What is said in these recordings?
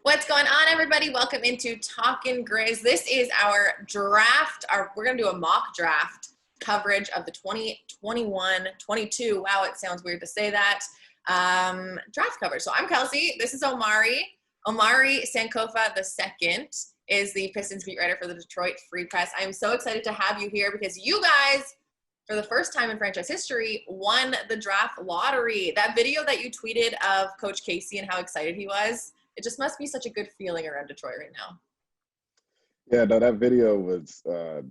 What's going on, everybody? Welcome into Talkin Grizz. This is our draft. We're going to do a mock draft coverage of the 2021-22. Wow, it sounds weird to say that. Draft coverage. So I'm Kelcey. This is Omari. Omari Sankofa II is the Pistons beat writer for the Detroit Free Press. I am so excited to have you here because you guys, for the first time in franchise history, won the draft lottery. That video that you tweeted of Coach Casey and how excited he was, it just must be such a good feeling around Detroit right now. Yeah, no, that video was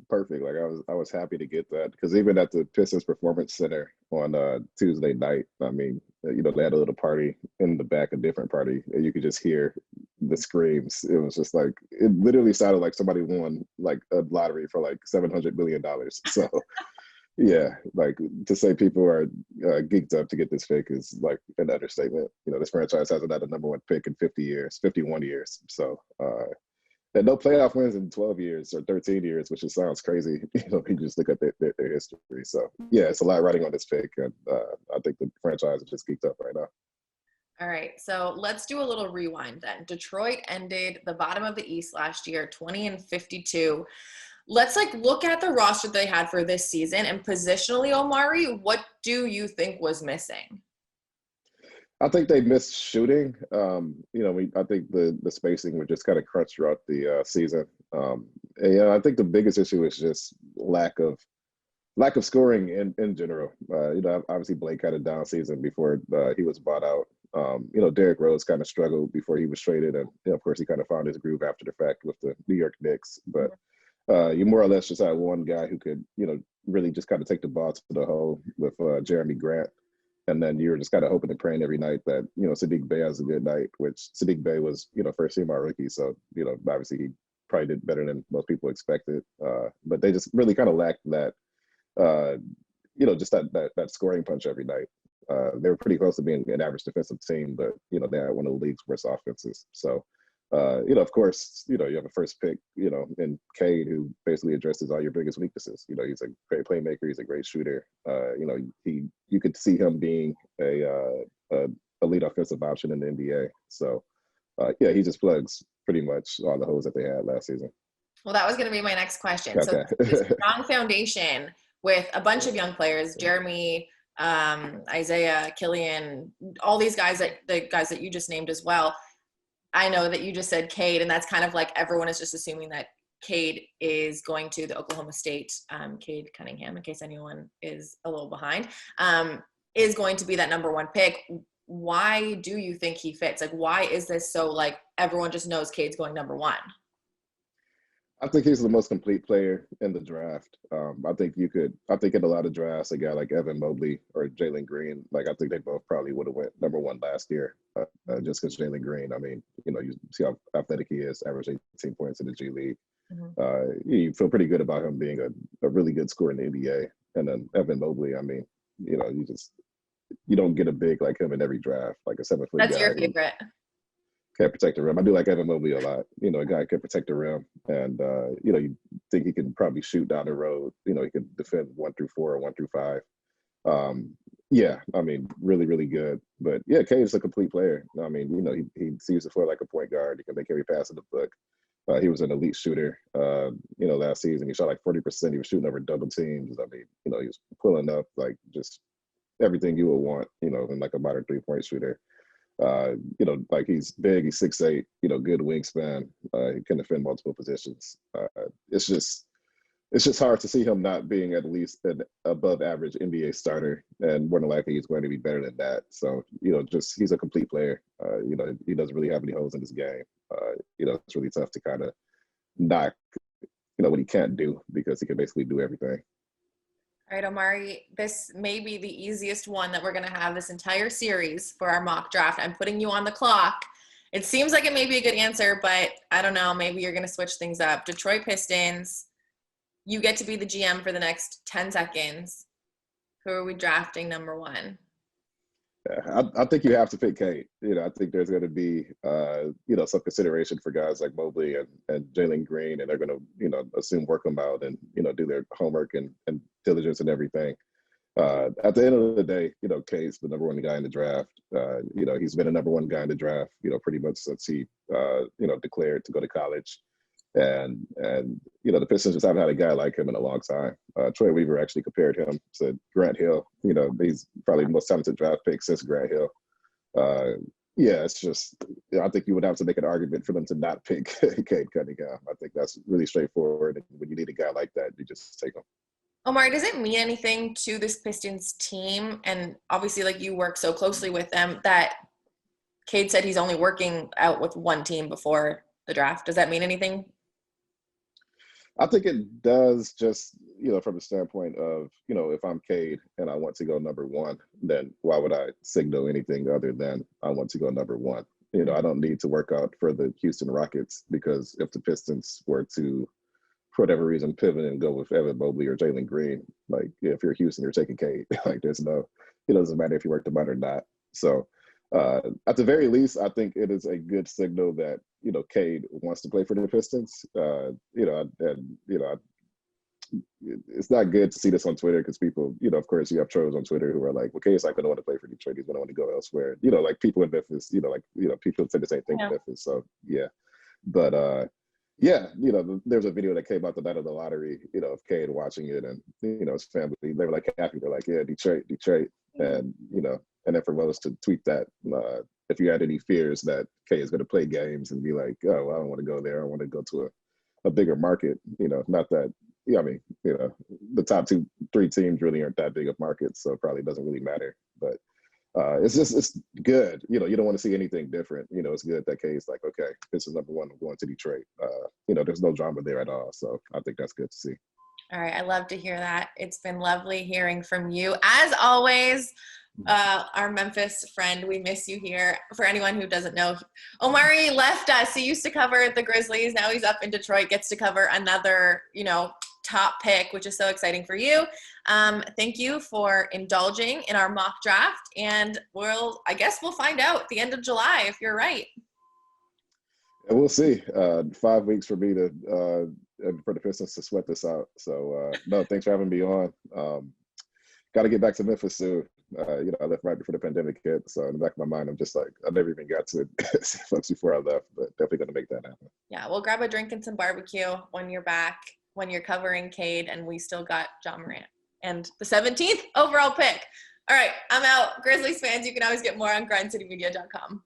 perfect. Like I was happy to get that because even at the Pistons Performance Center on Tuesday night, I mean, they had a little party in the back, a different party, and you could just hear the screams. It was just like it literally sounded like somebody won like a lottery for like $700 million. So yeah, like to say people are geeked up to get this pick is like an understatement. This franchise hasn't had a number one pick in 50 years, 51 years. So. And no playoff wins in 12 years or 13 years, which just sounds crazy, if you just look at their history. So, yeah, it's a lot riding on this pick, and I think the franchise is just geeked up right now. All right, so let's do a little rewind then. Detroit ended the bottom of the East last year, 20-52. Let's look at the roster they had for this season, and positionally, Omari, what do you think was missing? I think they missed shooting. I think the spacing was just kind of crunched throughout the season. I think the biggest issue is just lack of scoring in general. Obviously Blake had a down season before he was bought out. Derrick Rose kind of struggled before he was traded, and of course he kind of found his groove after the fact with the New York Knicks. But you more or less just had one guy who could really just kind of take the ball to the hole with Jeremy Grant. And then you were just kind of hoping and praying every night that, Saddiq Bey has a good night, which Saddiq Bey was, first team all rookie. So, obviously he probably did better than most people expected. But they just really kind of lacked that, just that scoring punch every night. They were pretty close to being an average defensive team, but, they had one of the league's worst offenses. So, of course, you have a first pick, in Cade, who basically addresses all your biggest weaknesses. He's a great playmaker. He's a great shooter. You could see him being a lead offensive option in the NBA. So, he just plugs pretty much all the holes that they had last season. Well, that was going to be my next question. Okay. So, this strong foundation with a bunch of young players, Jeremy, Isaiah, Killian, all these guys the guys that you just named as well. I know that you just said Cade, and that's kind of like everyone is just assuming that Cade is going to the Oklahoma State, Cade Cunningham, in case anyone is a little behind, is going to be that number one pick. Why do you think he fits? Why is this so everyone just knows Cade's going number one? I think he's the most complete player in the draft. I think in a lot of drafts, a guy like Evan Mobley or Jalen Green, I think they both probably would have went number one last year, just because Jalen Green, you see how athletic he is, averaged 18 points in the G League. Mm-hmm. You feel pretty good about him being a really good scorer in the NBA. And then Evan Mobley, you don't get a big like him in every draft, like a 7-foot guy. That's your favorite. Can't protect the rim. I do like Evan Mobley a lot. A guy can protect the rim, and you think he can probably shoot down the road. He can defend 1 through 4 or 1 through 5. Really, really good. But yeah, Cade's a complete player. He sees the floor like a point guard. He can make every pass in the book. He was an elite shooter. Last season he shot like 40%. He was shooting over double teams. He was pulling up just everything you would want. In a modern 3-point shooter. He's big, he's 6'8", good wingspan, he can defend multiple positions. It's just hard to see him not being at least an above average NBA starter, and more than likely he's going to be better than that. So, he's a complete player. He doesn't really have any holes in his game. It's really tough to kind of knock, what he can't do because he can basically do everything. All right, Omari, this may be the easiest one that we're going to have this entire series for our mock draft. I'm putting you on the clock. It seems like it may be a good answer, but I don't know. Maybe you're going to switch things up. Detroit Pistons, you get to be the GM for the next 10 seconds. Who are we drafting number one? I think you have to pick Cade. I think there's going to be, some consideration for guys like Mobley and Jalen Green, and they're going to, assume work them out and, do their homework and diligence and everything. At the end of the day, Cade's the number one guy in the draft. He's been a number one guy in the draft, pretty much since he, declared to go to college. And the Pistons just haven't had a guy like him in a long time. Troy Weaver actually compared him to Grant Hill. He's probably the most talented draft pick since Grant Hill. Yeah, it's just, I think you would have to make an argument for them to not pick Cade Cunningham. I think that's really straightforward. And when you need a guy like that, you just take him. Omar, does it mean anything to this Pistons team? And obviously, like, you work so closely with them, that Cade said he's only working out with one team before the draft. Does that mean anything? I think it does, just, from the standpoint of, if I'm Cade and I want to go number one, then why would I signal anything other than I want to go number one? I don't need to work out for the Houston Rockets, because if the Pistons were to, for whatever reason, pivot and go with Evan Mobley or Jalen Green, like, if you're Houston, you're taking Cade. Like, there's no, it doesn't matter if you work them out or not. So at the very least, I think it is a good signal that, Cade wants to play for the Pistons. It's not good to see this on Twitter, because people, of course, you have trolls on Twitter who are like, well, Cade's not going to want to play for Detroit. He's going to want to go elsewhere. Like people in Memphis, people say the same thing in Memphis. So, yeah. But, yeah, there's a video that came out the night of the lottery, of Cade watching it, and, his family, they were like happy. They're like, yeah, Detroit. And, and then for Wells to tweet that, if you had any fears that Cade is going to play games and be like, oh, well, I don't want to go there. I want to go to a bigger market, not that, the top 2-3 teams really aren't that big of markets, so it probably doesn't really matter. But it's good. You don't want to see anything different. It's good that Cade's like, okay, this is number one, I'm going to Detroit. There's no drama there at all. So I think that's good to see. All right. I love to hear that. It's been lovely hearing from you. As always, our Memphis friend, we miss you here. For anyone who doesn't know, Omari left us. He used to cover the Grizzlies. Now he's up in Detroit, gets to cover another, top pick, which is so exciting for you. Thank you for indulging in our mock draft, and I guess we'll find out at the end of July if you're right. And we'll see. 5 weeks for me to for the Pistons to sweat this out. So no, thanks for having me on. Got to get back to Memphis soon. I left right before the pandemic hit, so in the back of my mind, I'm just like, I never even got to see folks before I left, but definitely going to make that happen. Yeah, we'll grab a drink and some barbecue when you're back, when you're covering Cade, and we still got John Morant and the 17th overall pick. All right, I'm out. Grizzlies fans, you can always get more on grindcitymedia.com.